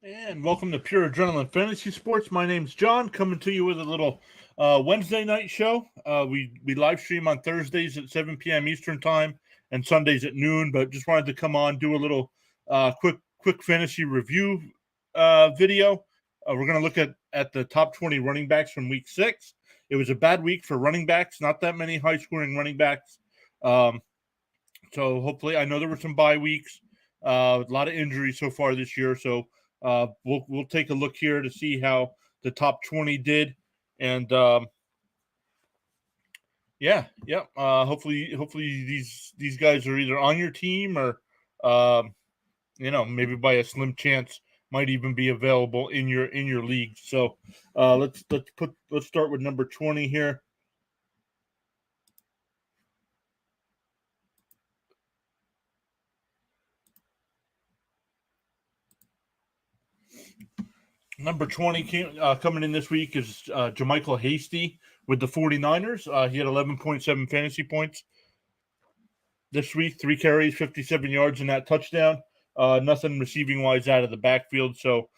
And welcome to Pure Adrenaline Fantasy Sports. My name's John, coming to you with a little Wednesday night show. We live stream on Thursdays at 7 p.m. Eastern Time and Sundays at noon. But just wanted to come on, do a little quick fantasy review video. We're going to look at the top 20 running backs from Week 6. It was a bad week for running backs. Not that many high scoring running backs. So hopefully, I know there were some bye weeks. A lot of injuries so far this year. So we'll take a look here to see how the top 20 did, and hopefully these guys are either on your team or maybe by a slim chance might even be available in your league. So let's start with number 20 here. Number 20 coming in this week is JaMychal Hasty with the 49ers. He had 11.7 fantasy points this week, 3 carries, 57 yards in that touchdown. Nothing receiving-wise out of the backfield, so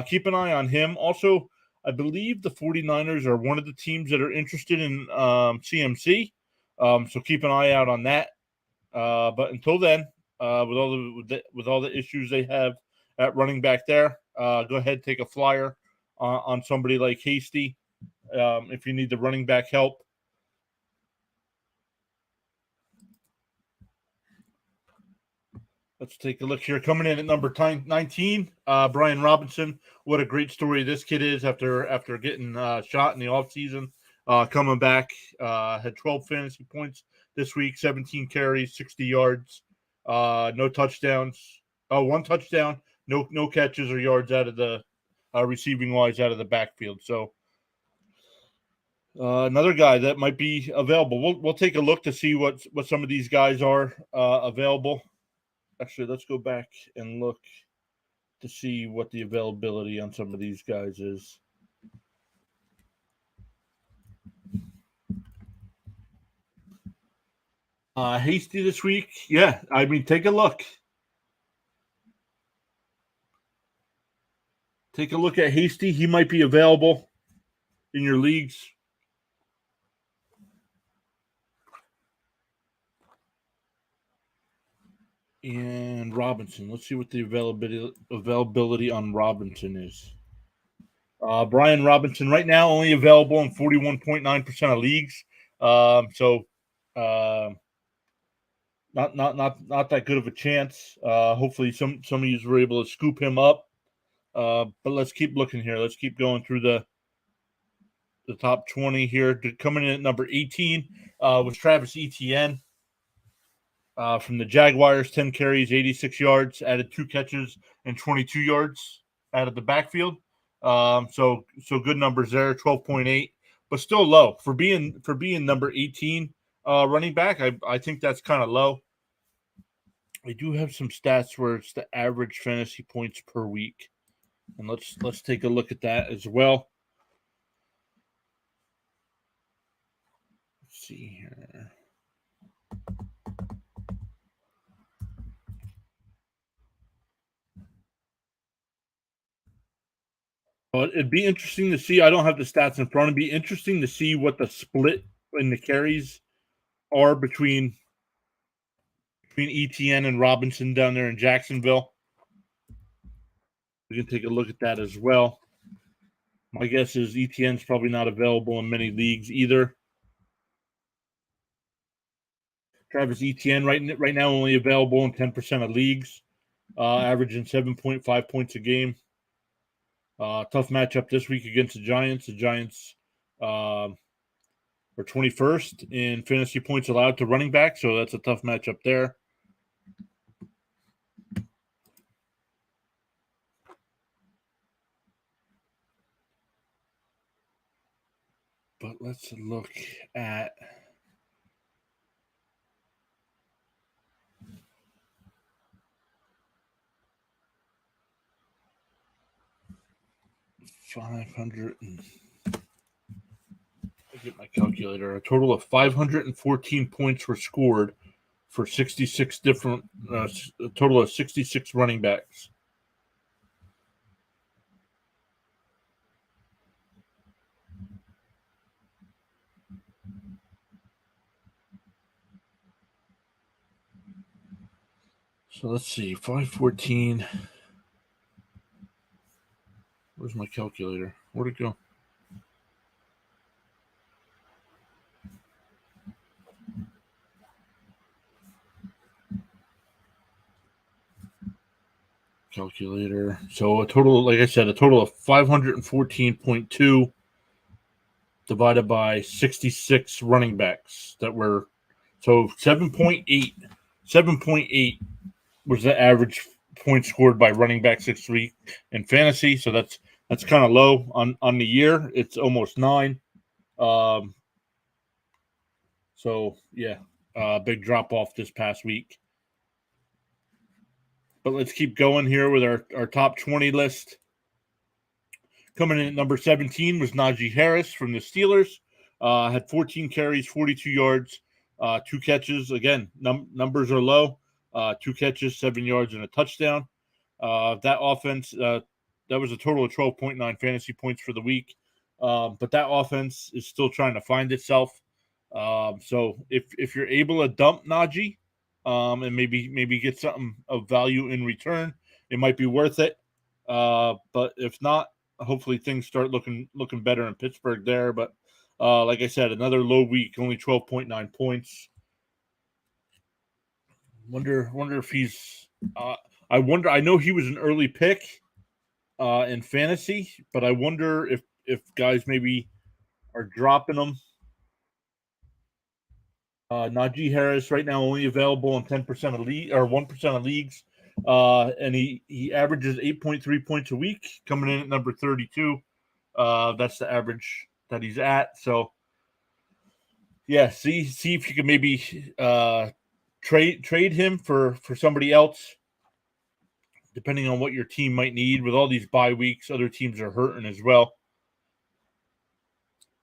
keep an eye on him. Also, I believe the 49ers are one of the teams that are interested in CMC, so keep an eye out on that. But until then, with all the issues they have at running back there, go ahead, take a flyer on somebody like Hasty if you need the running back help. Let's take a look here. Coming in at number 19, Brian Robinson. What a great story this kid is after getting shot in the offseason. Coming back, had 12 fantasy points this week, 17 carries, 60 yards, no touchdowns. One touchdown, no catches or yards out of the receiving wise out of the backfield. So another guy that might be available. We'll take a look to see what some of these guys are available. Actually, let's go back and look to see what the availability on some of these guys is. Hasty this week. Yeah, I mean, take a look. Take a look at Hasty. He might be available in your leagues. And Robinson. Let's see what the availability on Robinson is. Brian Robinson right now only available in 41.9% of leagues. So not that good of a chance. Hopefully some of you were able to scoop him up. But let's keep looking here. Let's keep going through the top 20 here. Coming in at number 18 was Travis Etienne from the Jaguars. 10 carries, 86 yards, added 2 catches and 22 yards out of the backfield. So good numbers there. 12.8, but still low for being number 18 running back. I think that's kind of low. I do have some stats where it's the average fantasy points per week, and let's take a look at that as well. Let's see here. It'd be interesting to see. I don't have the stats in front. It'd be interesting to see what the split in the carries are between ETN and Robinson down there in Jacksonville. We can take a look at that as well. My guess is ETN's probably not available in many leagues either. Travis Etienne right now only available in 10% of leagues, averaging 7.5 points a game. Tough matchup this week against the Giants. The Giants are 21st in fantasy points allowed to running back, so that's a tough matchup there. But let's look at $500. I get my calculator. A total of 514 points were scored for 66 different. A total of 66 running backs. So let's see, 514. Where's my calculator? Where'd it go? Calculator. So a total, like I said, a total of 514.2 divided by 66 running backs that were, so 7.8. 7.8 was the average point scored by running backs this week in fantasy. So that's kind of low on the year. It's almost 9. So yeah, big drop off this past week. But let's keep going here with our top 20 list. Coming in at number 17 was Najee Harris from the Steelers. Had 14 carries, 42 yards, 2 catches. Again, numbers are low. 2 catches, 7 yards, and a touchdown. That offense, that was a total of 12.9 fantasy points for the week. But that offense is still trying to find itself. So if you're able to dump Najee, and maybe get something of value in return, it might be worth it. But if not, hopefully things start looking better in Pittsburgh there. But like I said, another low week, only 12.9 points. Wonder if he's. I wonder. I know he was an early pick in fantasy, but I wonder if guys maybe are dropping him. Najee Harris right now only available in 10% of league or 1% of leagues, and he averages 8.3 points a week, coming in at number 32. That's the average that he's at. So yeah, see if you can maybe trade him for somebody else, depending on what your team might need. With all these bye weeks, other teams are hurting as well.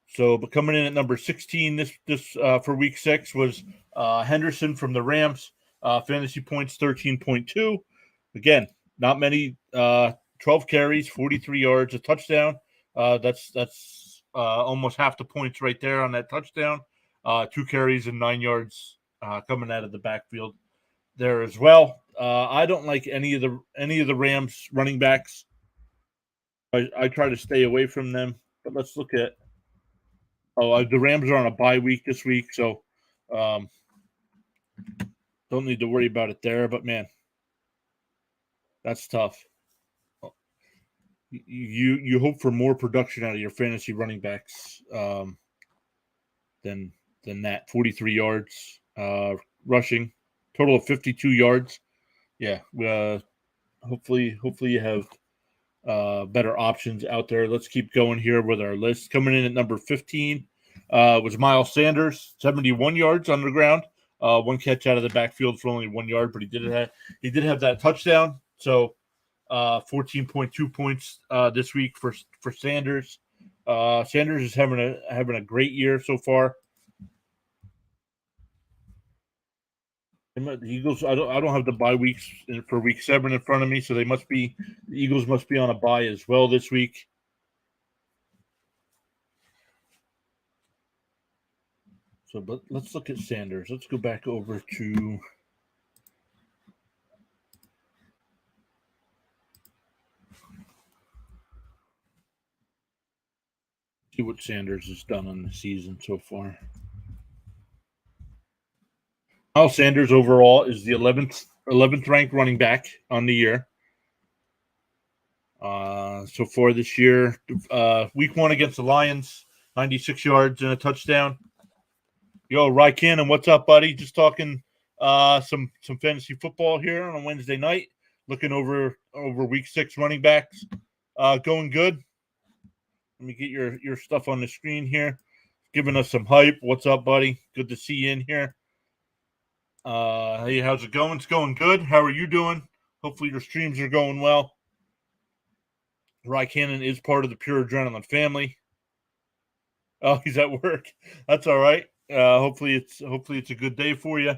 So, but coming in at number 16 this for week 6 was Henderson from the Rams. Fantasy points 13.2. Again, not many. 12 carries, 43 yards, a touchdown. That's almost half the points right there on that touchdown. 2 carries and 9 yards coming out of the backfield there as well. I don't like any of the Rams running backs. I try to stay away from them. But let's look at. Oh, the Rams are on a bye week this week, so don't need to worry about it there. But man, that's tough. You hope for more production out of your fantasy running backs than that. 43 yards rushing, total of 52 yards. Yeah, hopefully you have better options out there. Let's keep going here with our list. Coming in at number 15 was Miles Sanders, 71 yards on the ground. 1 catch out of the backfield for only 1 yard, but he did have that touchdown. So 14.2 points this week for Sanders. Sanders is having a great year so far. The Eagles. I don't have the bye weeks for week 7 in front of me, so the Eagles must be on a bye as well this week. So, but let's look at Sanders. Let's go back over to see what Sanders has done on the season so far. Miles Sanders overall is the 11th ranked running back on the year. So far this year, week 1 against the Lions, 96 yards and a touchdown. Yo, Rycan, what's up, buddy? Just talking some fantasy football here on a Wednesday night. Looking over week 6 running backs. Going good. Let me get your stuff on the screen here. Giving us some hype. What's up, buddy? Good to see you in here. Hey, how's it going? It's going good. How are you doing? Hopefully your streams are going well. Rycanon is part of the Pure Adrenaline family. Oh, he's at work. That's all right. Hopefully it's a good day for you.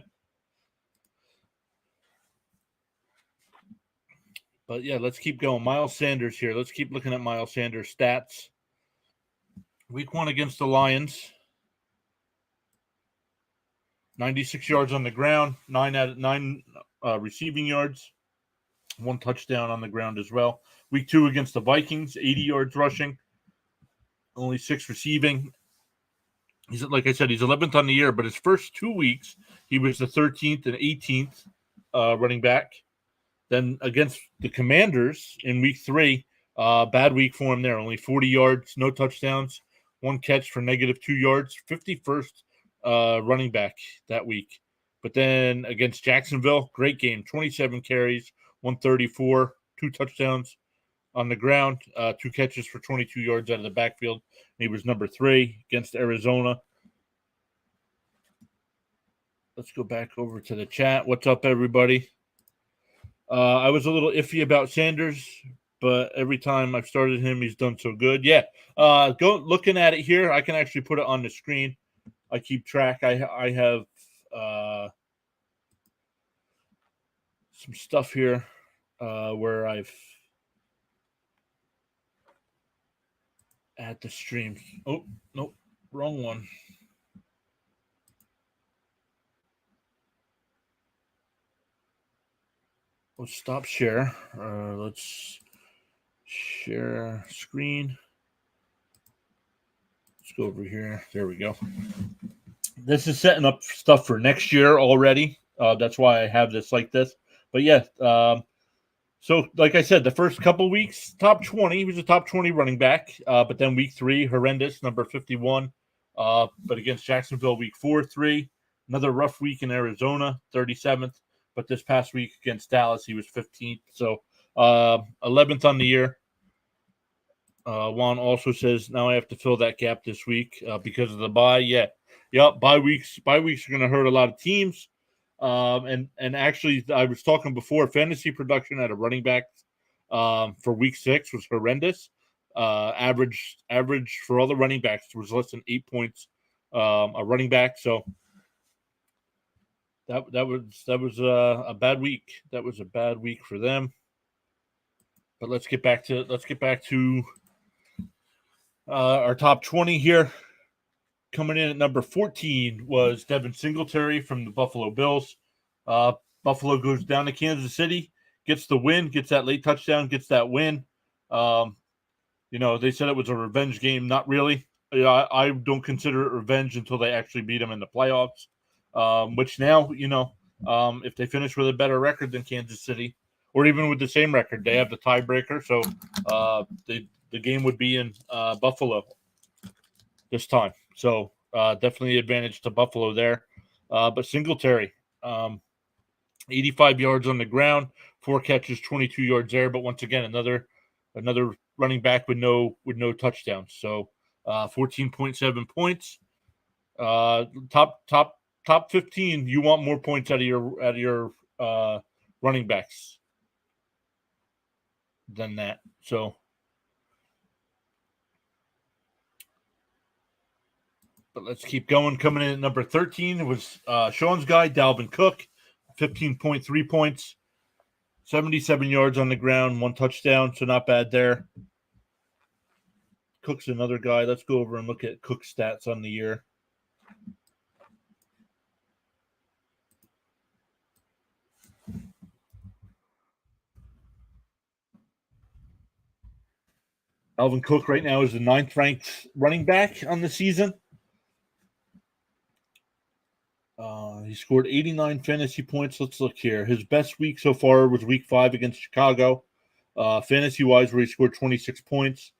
But yeah, let's keep going. Miles Sanders here. Let's keep looking at Miles Sanders' stats. Week 1 against the Lions. 96 yards on the ground, 9 receiving yards, 1 touchdown on the ground as well. Week 2 against the Vikings, 80 yards rushing, only 6 receiving. He's, like I said, he's 11th on the year, but his first 2 weeks, he was the 13th and 18th running back. Then against the Commanders in week 3, bad week for him there. Only 40 yards, no touchdowns, 1 catch for -2 yards, 51st running back that week. But then against Jacksonville, great game, 27 carries, 134, 2 touchdowns on the ground, 2 catches for 22 yards out of the backfield. He was number 3 against Arizona. Let's go back over to the chat. What's up, everybody? I was a little iffy about Sanders, but every time I've started him, he's done so good. Yeah, looking at it here. I can actually put it on the screen. I keep track. I have some stuff here where I've at the stream. Oh, nope, wrong one. Let's stop share. Let's share screen. Let's go over here. There we go. This is setting up stuff for next year already. That's why I have this like this. But yeah, so like I said, the first couple weeks, top 20. He was a top 20 running back. But then week 3, horrendous, number 51. But against Jacksonville, week 4, 3. Another rough week in Arizona, 37th. But this past week against Dallas, he was 15th. So 11th on the year. Juan also says, now I have to fill that gap this week because of the bye. Yeah. Yep, bye weeks are going to hurt a lot of teams. And actually, I was talking before, fantasy production at a running back for week 6 was horrendous. Average for all the running backs was less than 8 points a running back. So that was a bad week. That was a bad week for them. But let's get back to our top 20 here. Coming in at number 14 was Devin Singletary from the Buffalo Bills. Buffalo goes down to Kansas City, gets the win, gets that late touchdown, gets that win. They said it was a revenge game. Not really. I don't consider it revenge until they actually beat them in the playoffs, which now, if they finish with a better record than Kansas City, or even with the same record, they have the tiebreaker. So the game would be in Buffalo this time. So definitely advantage to Buffalo there. But Singletary, 85 yards on the ground, 4 catches, 22 yards there. But once again, another running back with no touchdowns. So 14.7 points. Top 15. You want more points out of your running backs than that. So. But let's keep going. Coming in at number 13 was Sean's guy, Dalvin Cook, 15.3 points, 77 yards on the ground, 1 touchdown, so not bad there. Cook's another guy. Let's go over and look at Cook's stats on the year. Dalvin Cook right now is the 9th ranked running back on the season. He scored 89 fantasy points. Let's look here. His best week so far was week 5 against Chicago. Fantasy-wise, where he scored 26 points.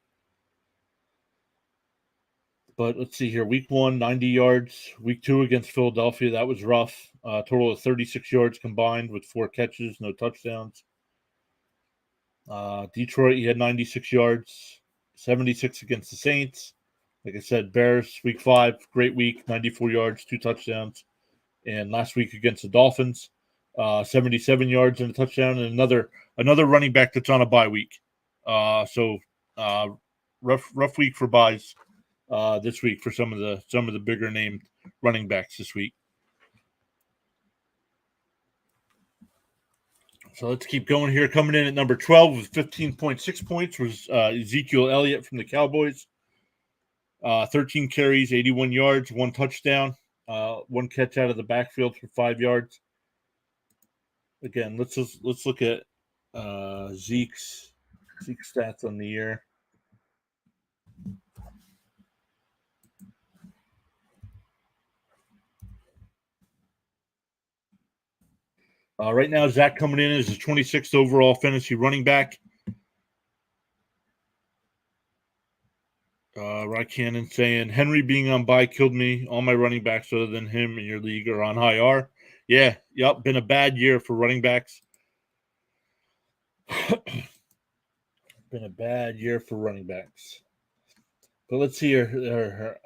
But let's see here. Week 1, 90 yards. Week 2 against Philadelphia, that was rough. Total of 36 yards combined with 4 catches, no touchdowns. Detroit, he had 96 yards, 76 against the Saints. Like I said, Bears, week 5, great week, 94 yards, 2 touchdowns. And last week against the Dolphins, 77 yards and a touchdown, and another running back that's on a bye week. So rough week for buys this week for some of the bigger named running backs this week. So let's keep going here. Coming in at number 12 with 15.6 points was Ezekiel Elliott from the Cowboys. 13 carries, 81 yards, 1 touchdown. One catch out of the backfield for 5 yards. Again, let's look at Zeke's stats on the year. Right now, Zach coming in as the 26th overall fantasy running back. Rock Cannon saying Henry being on bye killed me. All my running backs other than him in your league are on IR. Yeah, yep, been a bad year for running backs. Been a bad year for running backs. But let's see here.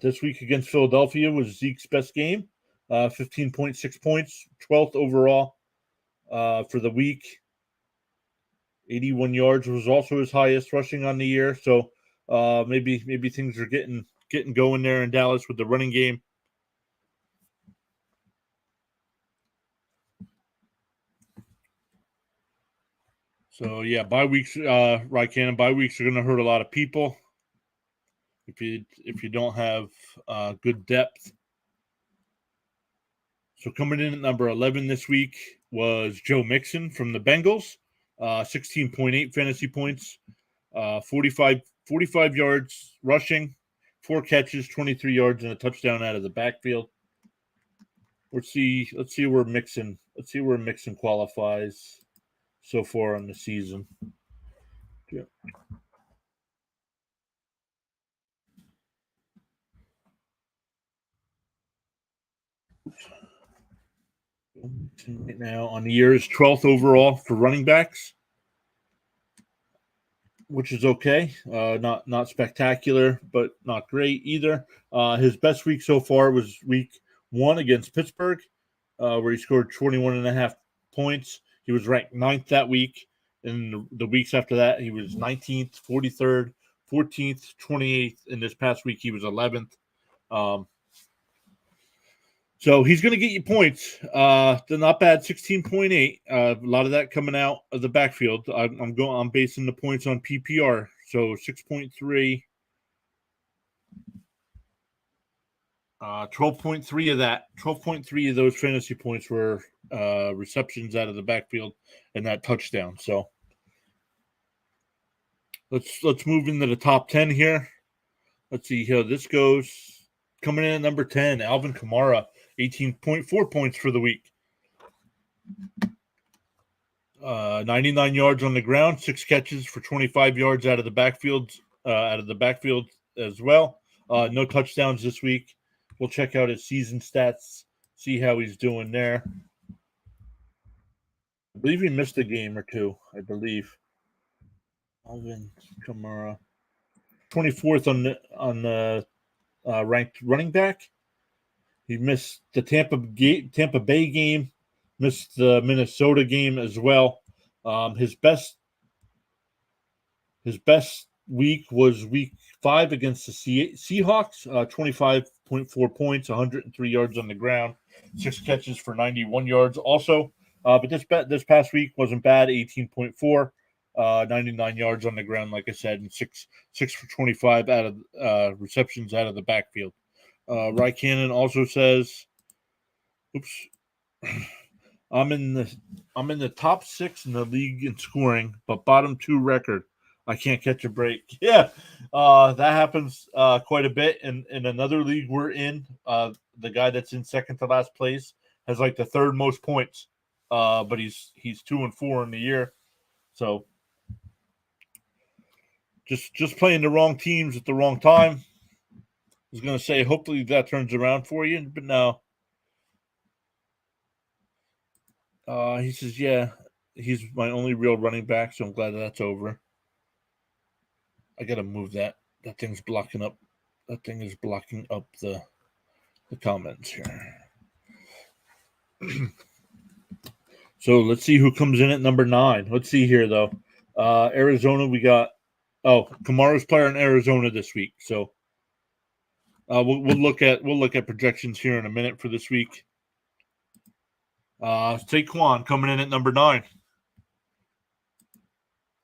This week against Philadelphia was Zeke's best game. 15.6 points, 12th overall for the week. 81 yards was also his highest rushing on the year. So maybe things are getting going there in Dallas with the running game. So yeah, bye weeks, right, Cannon. Bye weeks are going to hurt a lot of people if you don't have good depth. So coming in at number 11 this week was Joe Mixon from the Bengals, 16.8 fantasy points, 45 yards rushing, 4 catches, 23 yards, and a touchdown out of the backfield. Let's see where Mixon qualifies so far on the season. Yeah. Right now on the year is 12th overall for running backs, which is okay. Not spectacular, but not great either. His best week so far was week 1 against Pittsburgh, where he scored 21.5 points. He was ranked 9th that week. In the weeks after that, he was 19th, 43rd, 14th, 28th. And this past week, he was 11th. So he's going to get you points. They're not bad, 16.8. A lot of that coming out of the backfield. I'm basing the points on PPR. So 6.3. 12.3 of that. 12.3 of those fantasy points were receptions out of the backfield and that touchdown. So let's move into the top 10 here. Let's see how this goes. Coming in at number 10, Alvin Kamara, 18.4 points for the week. 99 yards on the ground, 6 catches for 25 yards out of the backfield as well. No touchdowns this week. We'll check out his season stats, see how he's doing there. I believe he missed a game or two, I believe. Alvin Kamara, 24th on the ranked running back. He missed the Tampa Bay game, missed the Minnesota game as well. His best week was week 5 against the Seahawks. 25.4 points, 103 yards on the ground, 6 catches for 91 yards. Also, but this past week wasn't bad. 18.4. 99 yards on the ground, like I said, and 6 for 25 out of receptions out of the backfield. Rye Cannon also says, "Oops, I'm in the top 6 in the league in scoring, but bottom 2 record. I can't catch a break." Yeah, that happens quite a bit. In another league we're in, the guy that's in second to last place has like the 3rd most points, but he's 2-4 in the year. So just playing the wrong teams at the wrong time. I was going to say, hopefully that turns around for you, but no. He says, yeah, he's my only real running back, so I'm glad that's over. I got to move that. That thing's blocking up. That thing is blocking up the comments here. So let's see who comes in at number 9. Let's see here, though. Arizona, we got Kamara's player in Arizona this week. So we'll look at projections here in a minute for this week. Saquon coming in at number 9.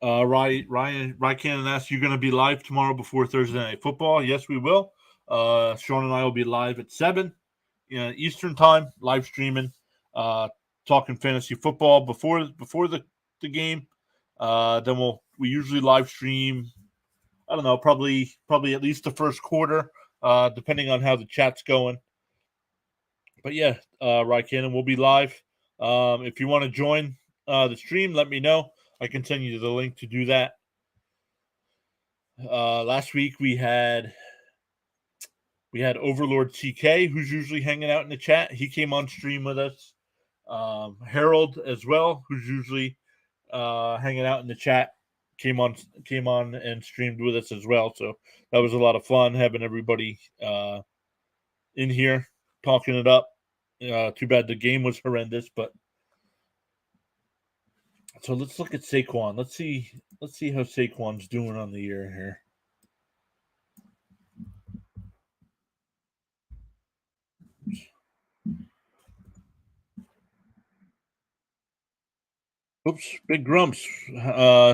Ryan Cannon asks, "You going to be live tomorrow before Thursday Night Football?" Yes, we will. Sean and I will be live at 7. Eastern time, live streaming, talking fantasy football before the game. Then we usually live stream. I don't know, probably at least the first quarter, depending on how the chat's going. But yeah, Rycanon will be live. If you want to join the stream, let me know. I can send you the link to do that. Last week we had Overlord CK, who's usually hanging out in the chat. He came on stream with us. Harold as well, who's usually hanging out in the chat, came on and streamed with us as well. So that was a lot of fun having everybody in here talking it up. Too bad the game was horrendous, but so let's look at Saquon. Let's see how Saquon's doing on the year here. Oops, Big Grumps.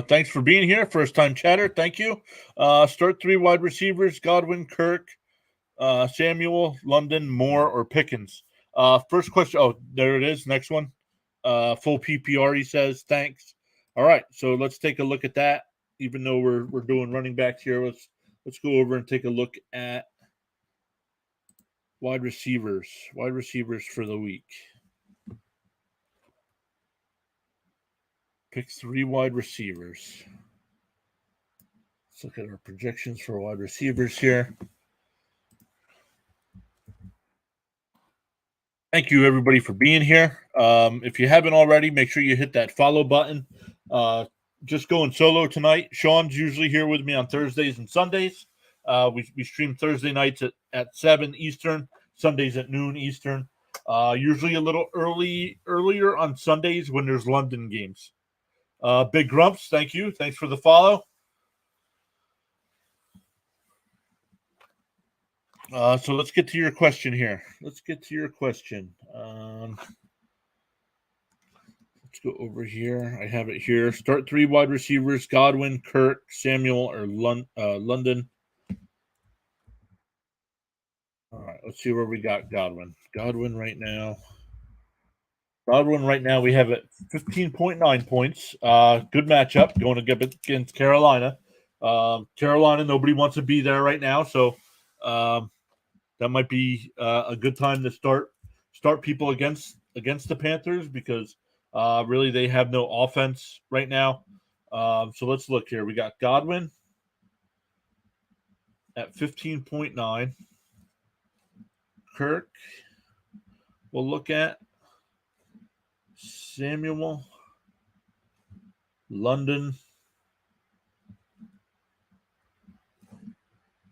Thanks for being here. First time chatter. Thank you. Start 3 wide receivers: Godwin, Kirk, Samuel, London, Moore, or Pickens. First question. Oh, there it is. Next one. Full PPR. He says thanks. All right, so let's take a look at that. Even though we're doing running backs here, let's go over and take a look at wide receivers. Wide receivers for the week. Pick 3 wide receivers. Let's look at our projections for wide receivers here. Thank you, everybody, for being here. If you haven't already, make sure you hit that follow button. Just going solo tonight. Sean's usually here with me on Thursdays and Sundays. We stream Thursday nights at 7 Eastern, Sundays at noon Eastern. Usually a little earlier on Sundays when there's London games. Big Grumps, thank you. Thanks for the follow. So let's get to your question here. Let's go over here. I have it here. Start 3 wide receivers: Godwin, Kirk, Samuel, or London. All right, let's see where we got Godwin. Godwin right now, we have at 15.9 points. Good matchup going against Carolina. Carolina, nobody wants to be there right now, so that might be a good time to start people against the Panthers because really they have no offense right now. So let's look here. We got Godwin at 15.9. Kirk, we'll look at Samuel, London,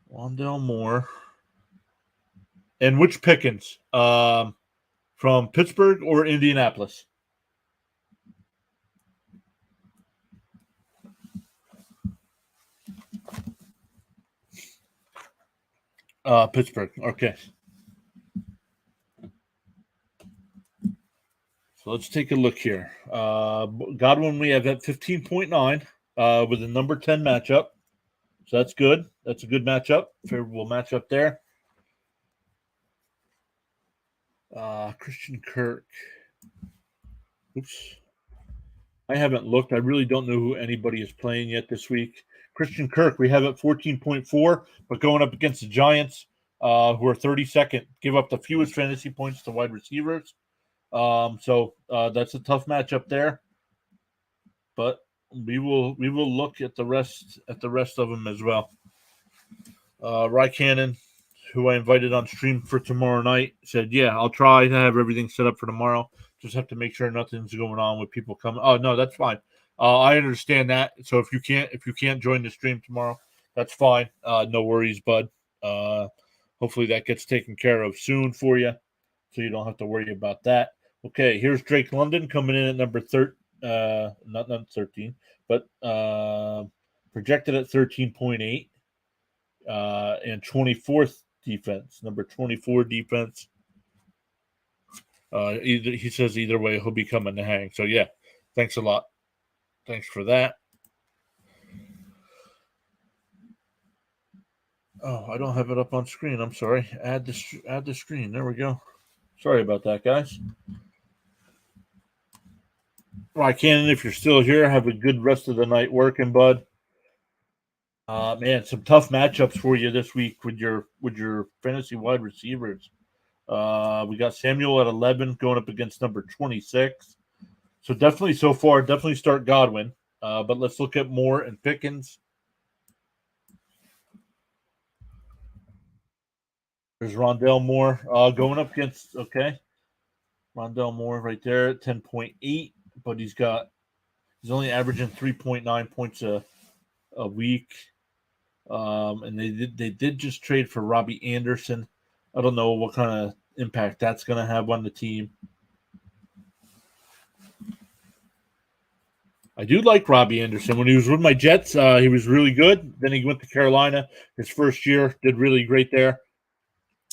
Wandell Moore, and which Pickens from Pittsburgh or Indianapolis? Pittsburgh. Okay. So let's take a look here. Godwin, we have at 15.9 with a number 10 matchup. So that's good. That's a good matchup. Favorable matchup there. Christian Kirk. Oops. I haven't looked. I really don't know who anybody is playing yet this week. Christian Kirk, we have at 14.4, but going up against the Giants, who are 32nd, give up the fewest fantasy points to wide receivers. So that's a tough matchup there. But we will look at the rest of them as well. Rycanon, who I invited on stream for tomorrow night, said, "Yeah, I'll try to have everything set up for tomorrow. Just have to make sure nothing's going on with people coming." Oh no, that's fine. I understand that. So if you can't join the stream tomorrow, that's fine. No worries, bud. Hopefully that gets taken care of soon for you, so you don't have to worry about that. Okay, here's Drake London coming in at number not 13, but projected at 13.8 and 24th defense, number 24 defense. He says either way he'll be coming to hang. So yeah, thanks a lot. Thanks for that. Oh, I don't have it up on screen. I'm sorry. Add the screen. There we go. Sorry about that, guys. Right, Cannon, if you're still here, have a good rest of the night working, bud. Man, some tough matchups for you this week with your fantasy wide receivers. We got Samuel at 11 going up against number 26. So definitely so far, definitely start Godwin. But let's look at Moore and Pickens. There's Rondell Moore going up against Rondell Moore right there at 10.8, but he's only averaging 3.9 points a week. And they did just trade for Robbie Anderson. I don't know what kind of impact that's going to have on the team. I do like Robbie Anderson. When he was with my Jets, he was really good. Then he went to Carolina. His first year did really great there,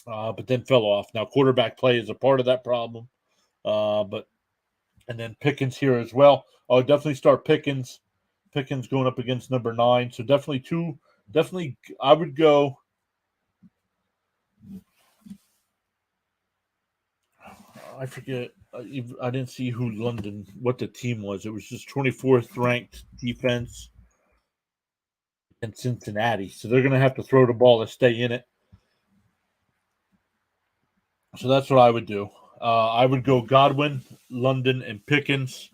but then fell off. Now quarterback play is a part of that problem. But and then Pickens here as well. I'll definitely start Pickens. Pickens going up against number 9. So definitely I would go. I forget. I didn't see what the team was. It was just 24th ranked defense in Cincinnati. So they're going to have to throw the ball to stay in it. So that's what I would do. I would go Godwin, London, and Pickens.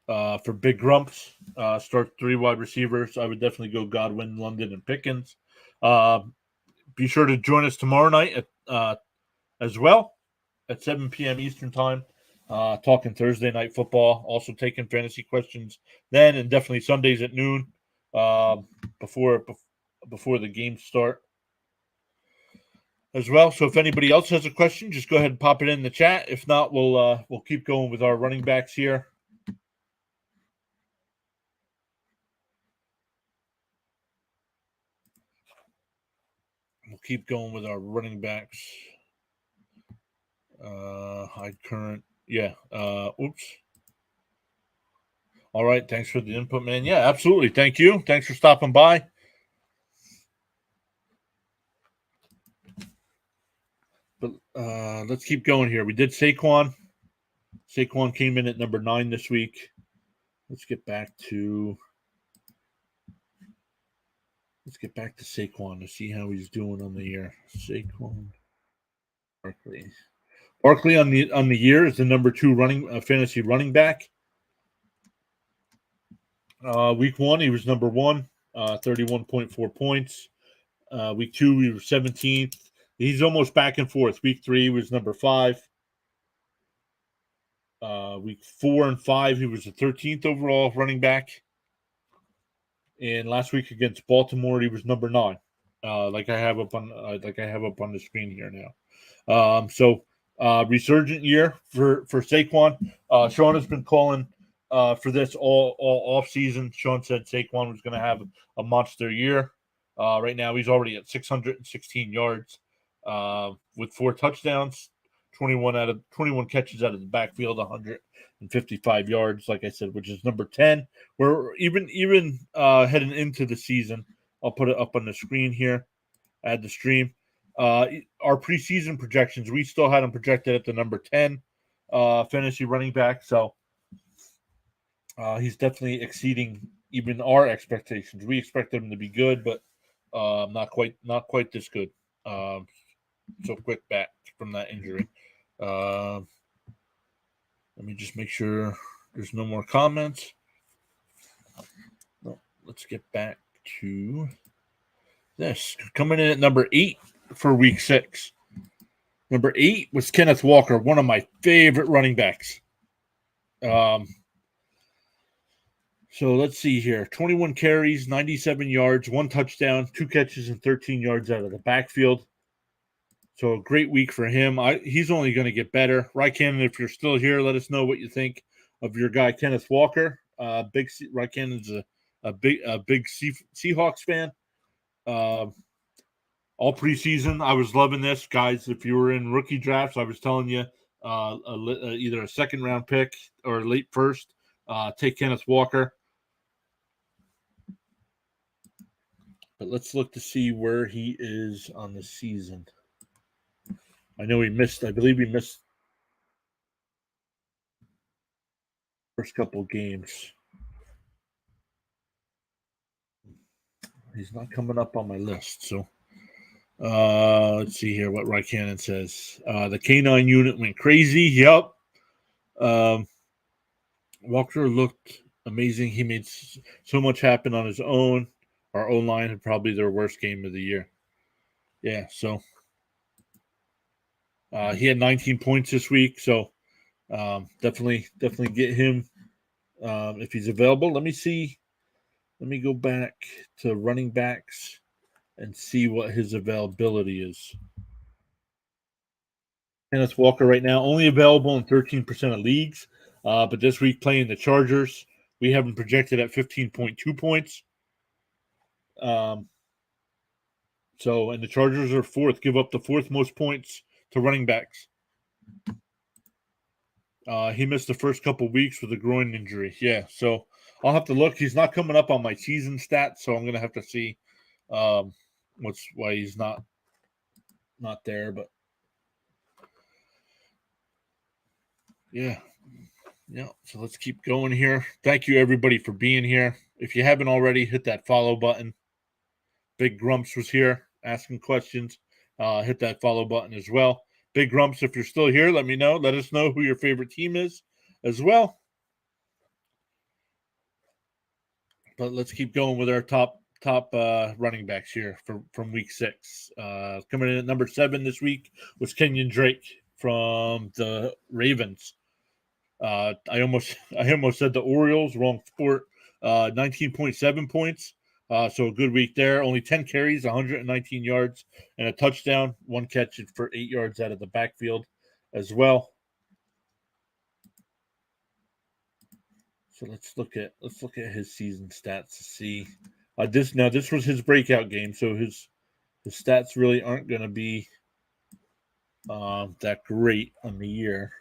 For big grumps, start 3 wide receivers. I would definitely go Godwin, London, and Pickens. Be sure to join us tomorrow night as well at 7 p.m. Eastern Time, talking Thursday night football. Also taking fantasy questions then, and definitely Sundays at noon before the games start as well. So if anybody else has a question, just go ahead and pop it in the chat. If not, we'll keep going with our running backs here. We'll keep going with our running backs. Oops. All right, thanks for the input, man. Yeah, absolutely. Thank you. Thanks for stopping by. But let's keep going here. We did Saquon. Saquon came in at number 9 this week. Let's get back to Saquon to see how he's doing on the year. Saquon Barkley. Barkley on the year is the number 2 fantasy running back. Week 1 he was number 1, 31.4 points. Week 2 he was 17th. He's almost back and forth. Week 3 he was number 5. Week 4 and 5 he was the 13th overall running back. And last week against Baltimore he was number 9. Like I have up on the screen here now. Resurgent year for Saquon. Sean has been calling for this all off season. Sean said Saquon was going to have a monster year. Right now he's already at 616 yards with 4 touchdowns, 21 catches out of the backfield, 155 yards. Like I said, which is number 10. We're even heading into the season. I'll put it up on the screen here. Add the stream. Our preseason projections, we still had him projected at the number 10 fantasy running back. So he's definitely exceeding even our expectations. We expected him to be good, but not quite this good. So quick back from that injury. Let me just make sure there's no more comments. No, let's get back to this. Coming in at number 8 for week 6. Number 8 was Kenneth Walker, one of my favorite running backs. So let's see here. 21 carries, 97 yards, 1 touchdown, 2 catches, and 13 yards out of the backfield. So a great week for him. He's only going to get better. Rycan, if you're still here, let us know what you think of your guy, Kenneth Walker. Rycan is a big Seahawks fan. All preseason, I was loving this, guys. If you were in rookie drafts, I was telling you either a second round pick or late first, take Kenneth Walker. But let's look to see where he is on the season. I know he missed. I believe he missed first couple games. He's not coming up on my list. So let's see here what Raikkonen says. The K9 unit went crazy. Yep. Walker looked amazing. He made so much happen on his own. Our O line had probably their worst game of the year. Yeah, so he had 19 points this week. So definitely get him if he's available. Let me see. Let me go back to running backs and see what his availability is. Kenneth Walker right now only available in 13% of leagues, but this week playing the Chargers, we have him projected at 15.2 points. So, and the Chargers are fourth, give up the fourth most points to running backs. He missed the first couple weeks with a groin injury. Yeah, so I'll have to look. He's not coming up on my season stats, so I'm going to have to see why he's not there. But yeah. So let's keep going here. Thank you everybody for being here. If you haven't already, hit that follow button. Big Grumps was here asking questions. Hit that follow button as well. Big Grumps, if you're still here, let me know. Let us know who your favorite team is as well. But let's keep going with our top running backs here from week 6. Coming in at number 7 this week was Kenyon Drake from the Ravens. I almost said the Orioles, wrong sport. 19.7 points. So a good week there. Only 10 carries, 119 yards, and a touchdown. One catch for 8 yards out of the backfield as well. So let's look at his season stats to see. This was his breakout game, so his stats really aren't going to be that great on the year.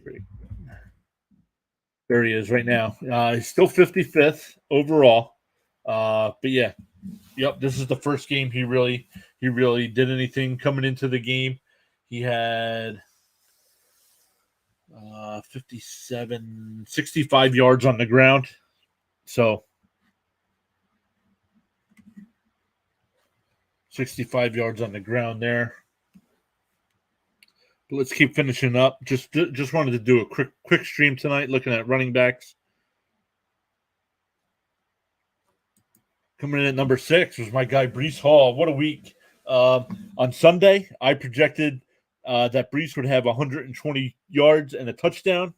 Great. There he is right now. He's still 55th overall. But yeah, yep. This is the first game he really did anything coming into the game. He had 65 yards on the ground. So 65 yards on the ground there. But let's keep finishing up. Just wanted to do a quick stream tonight, looking at running backs. Coming in at number 6 was my guy Breece Hall. What a week! On Sunday, I projected that Breece would have 120 yards and a touchdown.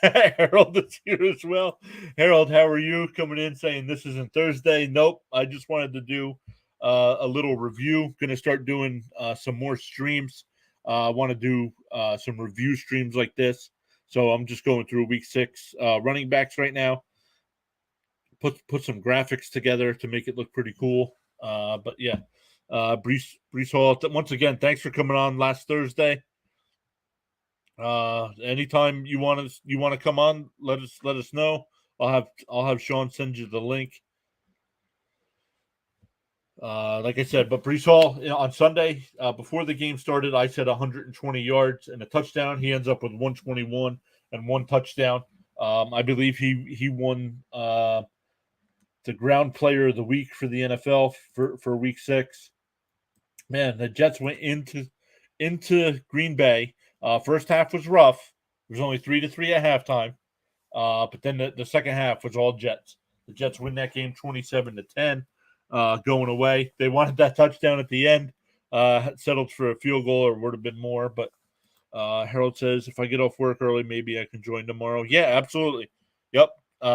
Harold is here as well. Harold, how are you? Coming in saying this isn't Thursday. Nope. I just wanted to do a little review. Going to start doing some more streams. I want to do some review streams like this. So I'm just going through week 6 running backs right now. Put some graphics together to make it look pretty cool. But yeah, Breece Hall. Once again, thanks for coming on last Thursday. Anytime you want to come on, let us know. I'll have Sean send you the link. Like I said, but Breece Hall on Sunday before the game started, I said 120 yards and a touchdown. He ends up with 121 and one touchdown. I believe he won the ground player of the week for the NFL for week 6. Man, the Jets went into Green Bay. First half was rough. There was only 3-3 at halftime. But then the second half was all Jets. The Jets win that game 27-10, going away. They wanted that touchdown at the end. Settled for a field goal or would have been more. But Harold says, if I get off work early, maybe I can join tomorrow. Yeah, absolutely. Yep.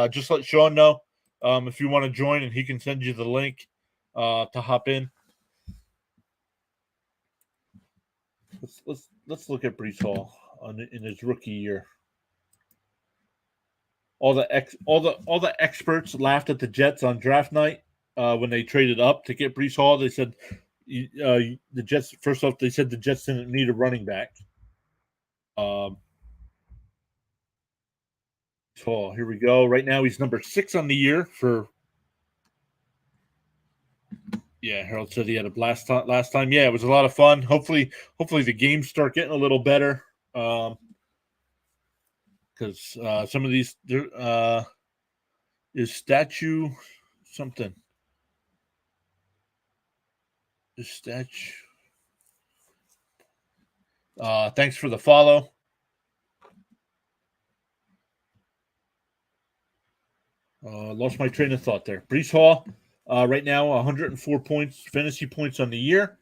Just let Sean know if you want to join, and he can send you the link to hop in. Let's look at Breece Hall in his rookie year. All the experts laughed at the Jets on draft night when they traded up to get Breece Hall. They said the Jets. First off, they said the Jets didn't need a running back. So here we go. Right now, he's number 6 on the year for Yeah, Harold said he had a blast last time. Yeah, it was a lot of fun. Hopefully the games start getting a little better. Because some of these there is statue something. Is statue. Thanks for the follow. Lost my train of thought there. Brees Hall, right now 104 points, fantasy points on the year.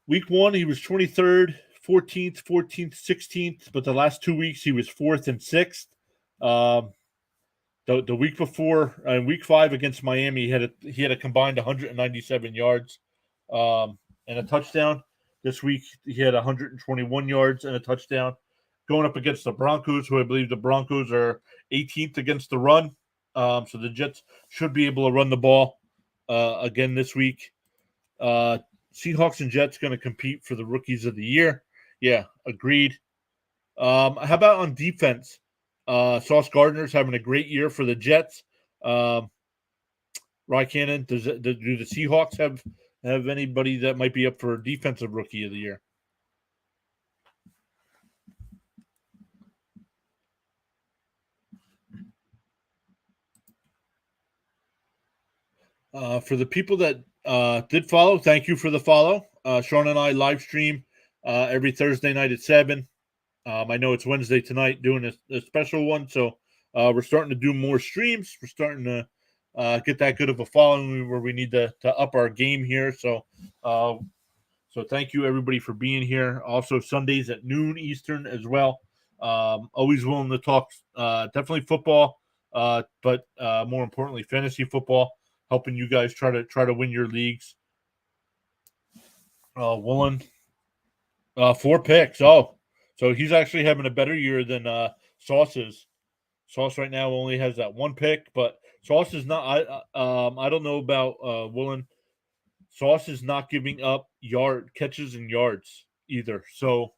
Week 1, he was 23rd, 14th, 16th, but the last 2 weeks he was 4th and 6th. The week before, in week 5 against Miami, he had a combined 197 yards and a touchdown. This week he had 121 yards and a touchdown. Going up against the Broncos, who I believe the Broncos are 18th against the run. So the Jets should be able to run the ball again this week. Seahawks and Jets going to compete for the rookies of the year. Yeah, agreed. How about on defense? Sauce Gardner's having a great year for the Jets. Rye Cannon, do the Seahawks have anybody that might be up for defensive rookie of the year? For the people that did follow, thank you for the follow. Sean and I live stream every Thursday night at 7. I know it's Wednesday tonight doing a special one, so we're starting to do more streams. We're starting to get that good of a following where we need to up our game here. So thank you everybody for being here. Also Sundays at noon Eastern as well. Always willing to talk definitely football, but more importantly fantasy football, helping you guys try to win your leagues. Woolen, 4 picks. Oh, so he's actually having a better year than Sauce is. Sauce right now only has that 1 pick, but Sauce is not. I don't know about Woolen. Sauce is not giving up catches and yards either. So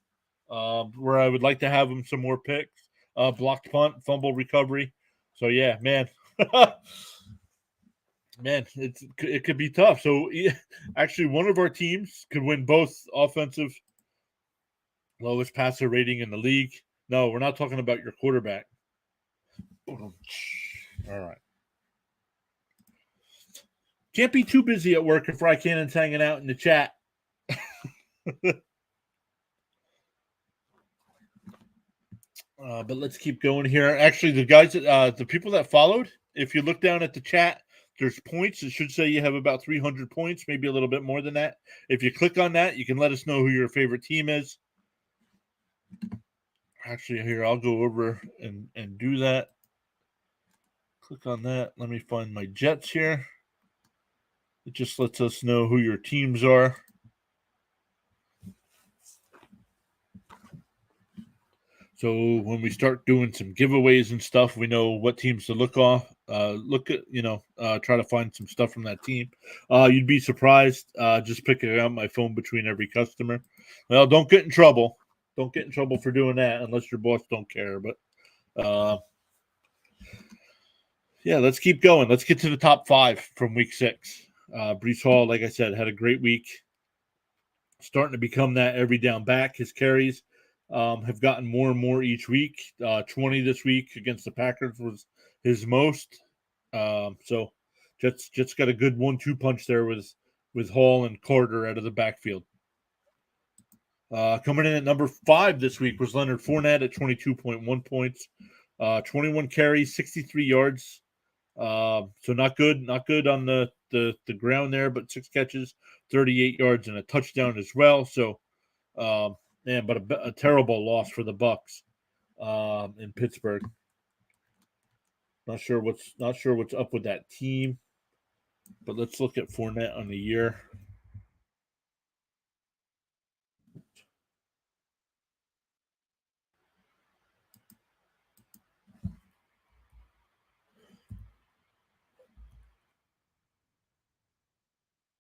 where I would like to have him some more picks, blocked punt, fumble recovery. So yeah, man. Man, it could be tough. So actually, one of our teams could win both offensive lowest passer rating in the league. No, we're not talking about your quarterback. All right. Can't be too busy at work if Rye Cannon's hanging out in the chat. But let's keep going here. Actually, the guys, the people that followed, if you look down at the chat, there's points. It should say you have about 300 points, maybe a little bit more than that. If you click on that, you can let us know who your favorite team is. Actually, here, I'll go over and do that. Click on that. Let me find my Jets here. It just lets us know who your teams are. So when we start doing some giveaways and stuff, we know what teams to look at, try to find some stuff from that team. You'd be surprised, just picking out my phone between every customer. Well, don't get in trouble. Don't get in trouble for doing that unless your boss don't care. But yeah, let's keep going. Let's get to the top 5 from week 6. Brees Hall, like I said, had a great week. Starting to become that every down back. His carries have gotten more and more each week. 20 this week against the Packers was his most. So Jets got a good 1-2 punch there with Hall and Carter out of the backfield. Coming in at number 5 this week was Leonard Fournette at 22.1 points, 21 carries, 63 yards. So not good on the ground there, but 6 catches, 38 yards, and a touchdown as well. So, but a terrible loss for the Bucs in Pittsburgh. Not sure what's up with that team, but let's look at Fournette on the year.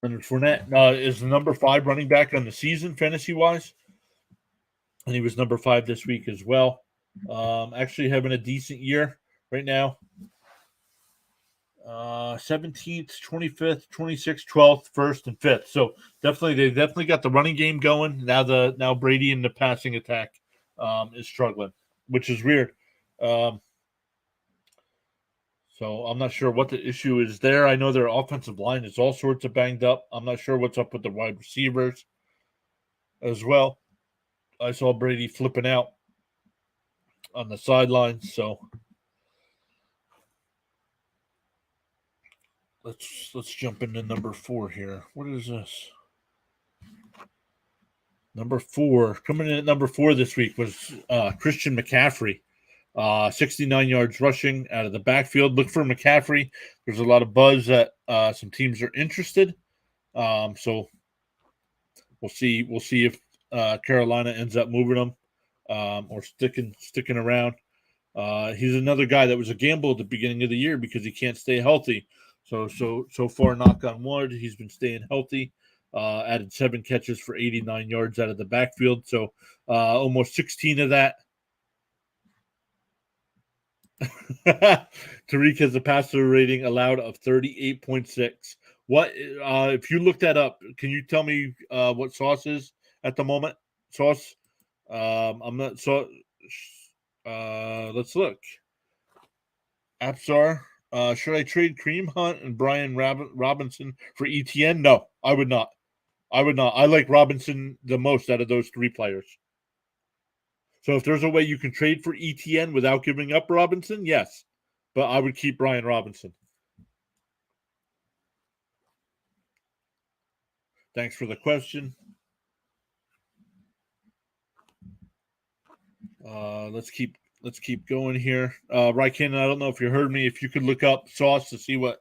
Leonard Fournette is the number 5 running back on the season, fantasy-wise. And he was number 5 this week as well. Actually having a decent year right now. 17th, 25th, 26th, 12th, 1st, and 5th. So they definitely got the running game going. Now Brady in the passing attack is struggling, which is weird. So I'm not sure what the issue is there. I know their offensive line is all sorts of banged up. I'm not sure what's up with the wide receivers as well. I saw Brady flipping out on the sidelines. So let's jump into number 4 here. What is this? Number 4 coming in at number 4 this week was Christian McCaffrey. 69 yards rushing out of the backfield. Look for McCaffrey. There's a lot of buzz that some teams are interested. So we'll see. We'll see if Carolina ends up moving him or sticking around. He's another guy that was a gamble at the beginning of the year because he can't stay healthy. So far, knock on wood, he's been staying healthy. Added 7 catches for 89 yards out of the backfield. So almost 16 of that. Tariq has a passer rating allowed of 38.6. What if you look that up? Can you tell me what Sauce is at the moment? Sauce. I'm not so. Let's look. Apsar. Should I trade Kareem Hunt and Brian Robinson for ETN? No, I would not. I like Robinson the most out of those 3 players. So if there's a way you can trade for ETN without giving up Robinson, yes. But I would keep Brian Robinson. Thanks for the question. Let's keep going here. Ryken, I don't know if you heard me. If you could look up Sauce to see what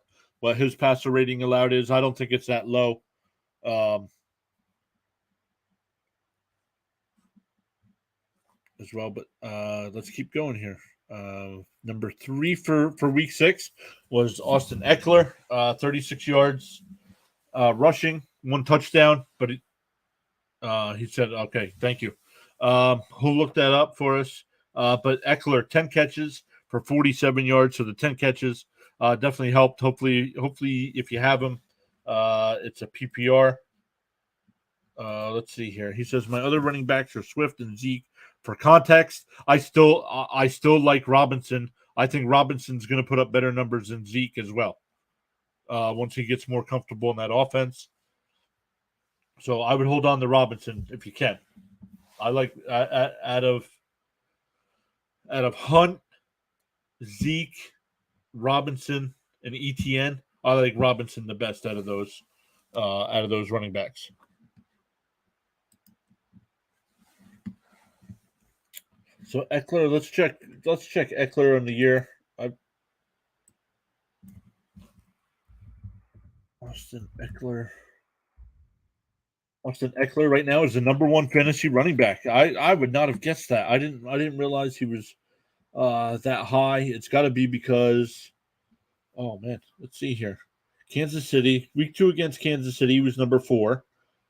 his passer rating allowed is. I don't think it's that low. As well, but let's keep going here. Number 3 for week 6 was Austin Eckler, 36 yards rushing, 1 touchdown, but he said, okay, thank you. Who looked that up for us? But Eckler, 10 catches for 47 yards. So the 10 catches definitely helped. Hopefully, if you have him, it's a PPR. Let's see here. He says, my other running backs are Swift and Zeke. For context, I still like Robinson. I think Robinson's going to put up better numbers than Zeke as well once he gets more comfortable in that offense. So I would hold on to Robinson if you can. I like out of Hunt, Zeke, Robinson, and ETN. I like Robinson the best out of those running backs. So Eckler, let's check Eckler on the year. Austin Eckler right now is the number 1 fantasy running back. I would not have guessed that. I didn't realize he was that high. It's got to be because, oh man, let's see here. Kansas City, week 2 against Kansas City, he was number 4.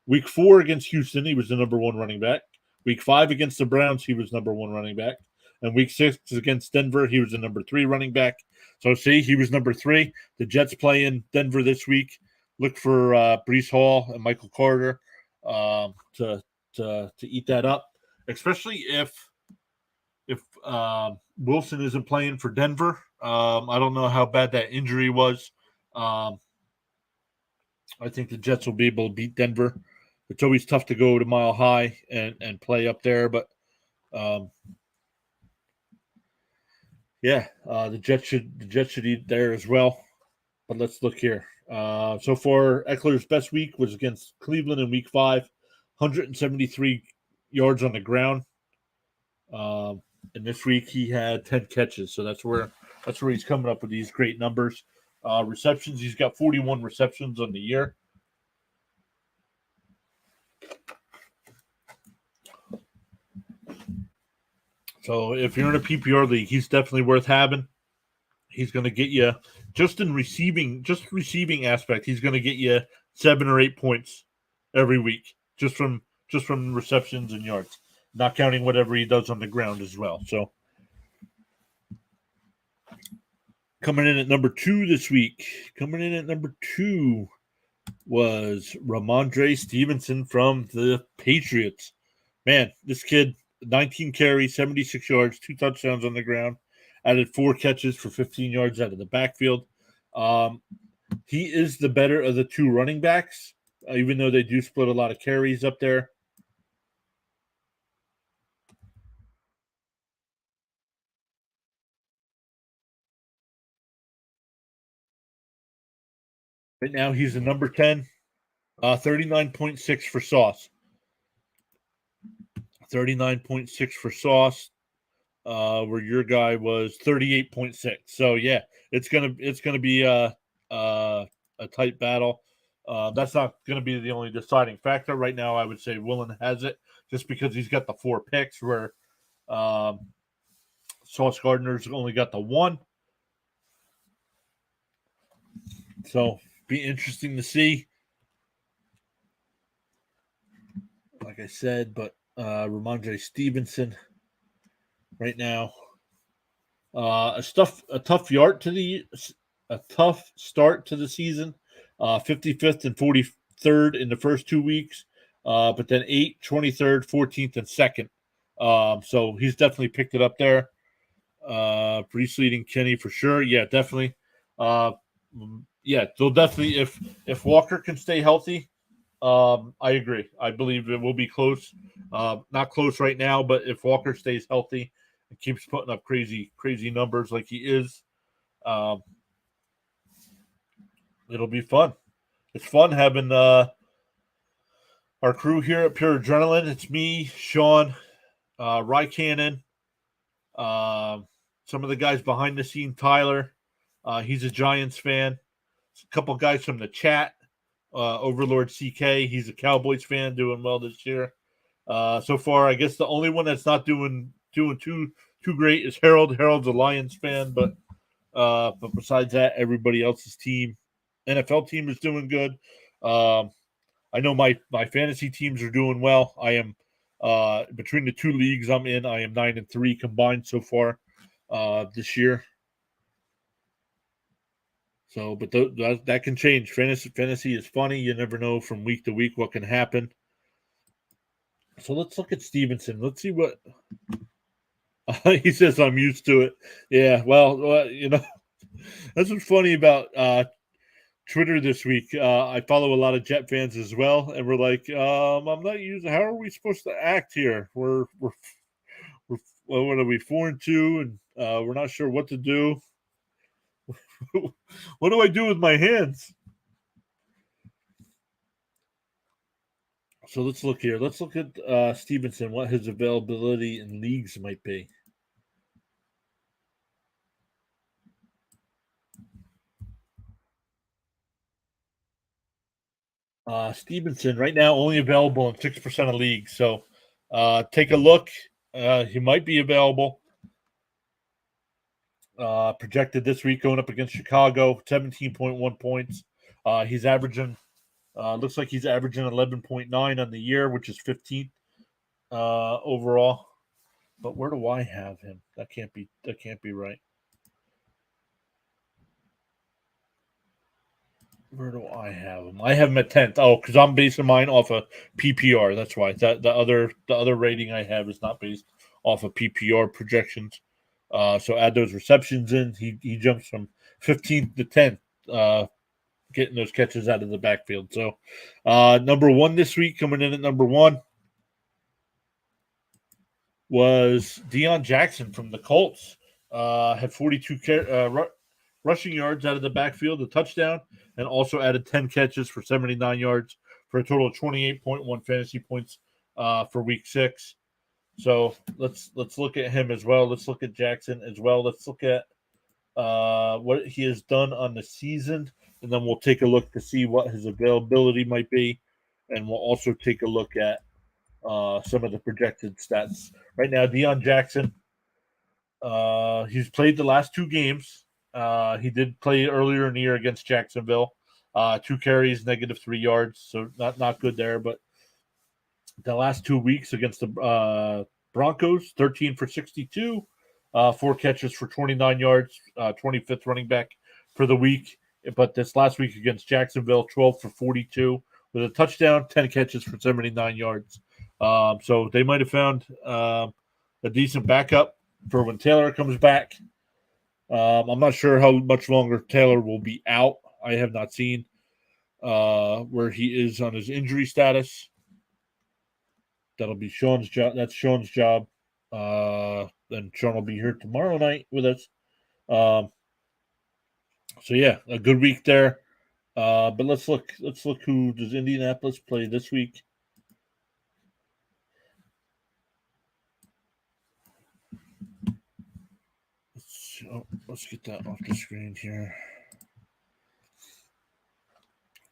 Week 4 against Houston, he was the number 1 running back. Week 5 against the Browns, he was number 1 running back. And week 6 against Denver, he was the number 3 running back. So see, he was number 3. The Jets play in Denver this week. Look for Breece Hall and Michael Carter to eat that up, especially if Wilson isn't playing for Denver. I don't know how bad that injury was. I think the Jets will be able to beat Denver. It's always tough to go to Mile High and play up there, but the Jets should eat there as well. But let's look here. So far, Eckler's best week was against Cleveland in week 5, 173 yards on the ground. And this week he had 10 catches. So that's where he's coming up with these great numbers. Receptions, he's got 41 receptions on the year. So if you're in a PPR league, he's definitely worth having. He's going to get you just receiving aspect. He's going to get you 7 or 8 points every week just from receptions and yards, not counting whatever he does on the ground as well. So Coming in at number 2 this week. Coming in at number 2 was Ramondre Stevenson from the Patriots. Man, this kid, 19 carries, 76 yards, 2 touchdowns on the ground, added 4 catches for 15 yards out of the backfield. He is the better of the 2 running backs, even though they do split a lot of carries up there. Right now, he's the number 10, 39.6 for Sauce. 39.6 for Sauce, where your guy was 38.6. So yeah, it's gonna be a tight battle. That's not gonna be the only deciding factor right now. I would say Willen has it just because he's got the 4 picks, where Sauce Gardner's only got the 1. So be interesting to see. Like I said, but Ramondre Stevenson right now. A tough start to the season. 55th and 43rd in the first 2 weeks, but then 8th, 23rd, 14th, and 2nd. So he's definitely picked it up there. Brees leading Kenny for sure. Yeah, definitely. Yeah, they'll definitely if Walker can stay healthy. I agree. I believe it will be close. Not close right now, but if Walker stays healthy and keeps putting up crazy numbers like he is, it'll be fun. It's fun having our crew here at Pure Adrenaline. It's me, Sean, Rye Cannon, some of the guys behind the scene, Tyler. He's a Giants fan. A couple guys from the chat. Overlord CK, he's a Cowboys fan, doing well this year. So far, I guess the only one that's not doing too great is Harold. Harold's a Lions fan, but besides that, everybody else's team, NFL team, is doing good. I know my fantasy teams are doing well. I am between the 2 leagues I'm in, I am 9-3 combined so far this year. So, but that can change. Fantasy is funny. You never know from week to week what can happen. So let's look at Stevenson. Let's see what he says. I'm used to it. Yeah, well, you know, that's what's funny about Twitter this week. I follow a lot of Jet fans as well, and we're like, I'm not using. How are we supposed to act here? We're what are we 4-2, and we're not sure what to do. What do I do with my hands? So let's look here. Let's look at Stevenson, what his availability in leagues might be. Stevenson right now only available in 6% of leagues. So take a look. He might be available. Projected this week going up against Chicago, 17.1 points. He's averaging, looks like he's averaging 11.9 on the year, which is 15th overall. But where do I have him? That can't be right. Where do I have him? I have him at 10th. Oh, because I'm basing mine off of PPR. That's why. That the other rating I have is not based off of PPR projections. So add those receptions in. He jumps from 15th to 10th, getting those catches out of the backfield. So number 1 this week, coming in at number 1, was Deion Jackson from the Colts. Had 42 rushing yards out of the backfield, a touchdown, and also added 10 catches for 79 yards for a total of 28.1 fantasy points for week 6. So let's look at him as well. Let's look at Jackson as well. Let's look at what he has done on the season, and then we'll take a look to see what his availability might be, and we'll also take a look at some of the projected stats. Right now, Deion Jackson, he's played the last 2 games. He did play earlier in the year against Jacksonville. 2 carries, -3 yards, so not good there. But the last 2 weeks against the Broncos, 13 for 62, 4 catches for 29 yards, 25th running back for the week. But this last week against Jacksonville, 12 for 42 with a touchdown, 10 catches for 79 yards. So they might have found a decent backup for when Taylor comes back. I'm not sure how much longer Taylor will be out. I have not seen where he is on his injury status. That'll be Sean's job. That's Sean's job. Then Sean will be here tomorrow night with us. So yeah, a good week there. But let's look. Let's look who does Indianapolis play this week. Let's get that off the screen here.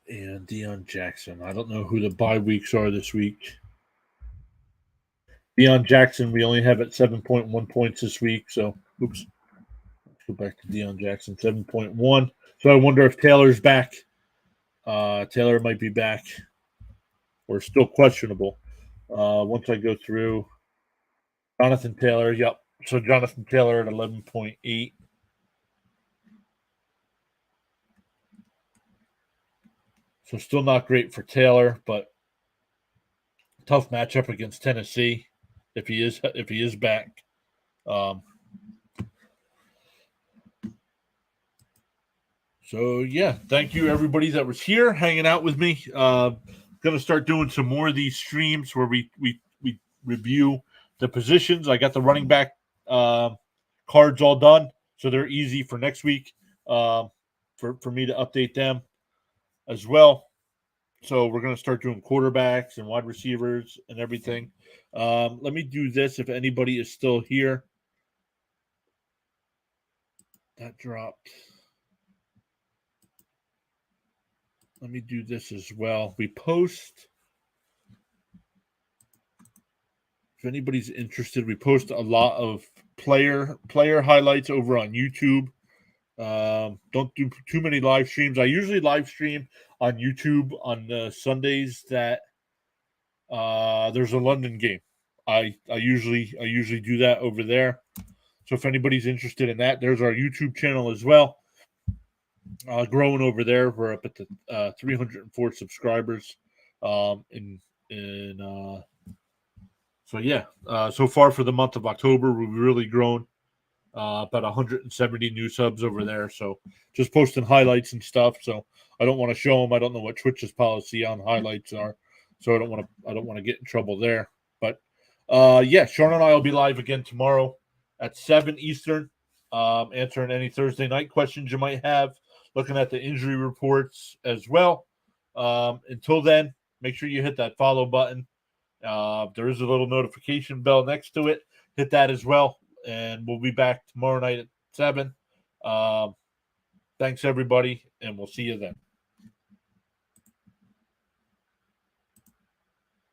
And Deion Jackson. I don't know who the bye weeks are this week. Deion Jackson, we only have at 7.1 points this week. So, oops. Let's go back to Deion Jackson, 7.1. So I wonder if Taylor's back. Taylor might be back or still questionable. Once I go through Jonathan Taylor, yep. So Jonathan Taylor at 11.8. So still not great for Taylor, but tough matchup against Tennessee if he is back. So yeah, thank you everybody that was here hanging out with me. Gonna start doing some more of these streams where we review the positions. I got the running back cards all done, so they're easy for next week for me to update them as well. So we're going to start doing quarterbacks and wide receivers and everything. Let me do this if anybody is still here. That dropped. Let me do this as well. We post. If anybody's interested, we post a lot of player highlights over on YouTube. Don't do too many live streams. I usually live stream on YouTube on Sundays that there's a London game. I usually do that over there. So if anybody's interested in that, there's our YouTube channel as well. Growing over there, we're up at the 304 subscribers. So yeah, so far for the month of October, we've really grown. About 170 new subs over there. So just posting highlights and stuff. So I don't want to show them. I don't know what Twitch's policy on highlights are. So I don't want to get in trouble there. But yeah, Sean and I will be live again tomorrow at 7 Eastern, answering any Thursday night questions you might have, looking at the injury reports as well. Until then, make sure you hit that follow button. There is a little notification bell next to it. Hit that as well. And we'll be back tomorrow night at 7. Thanks, everybody, and we'll see you then.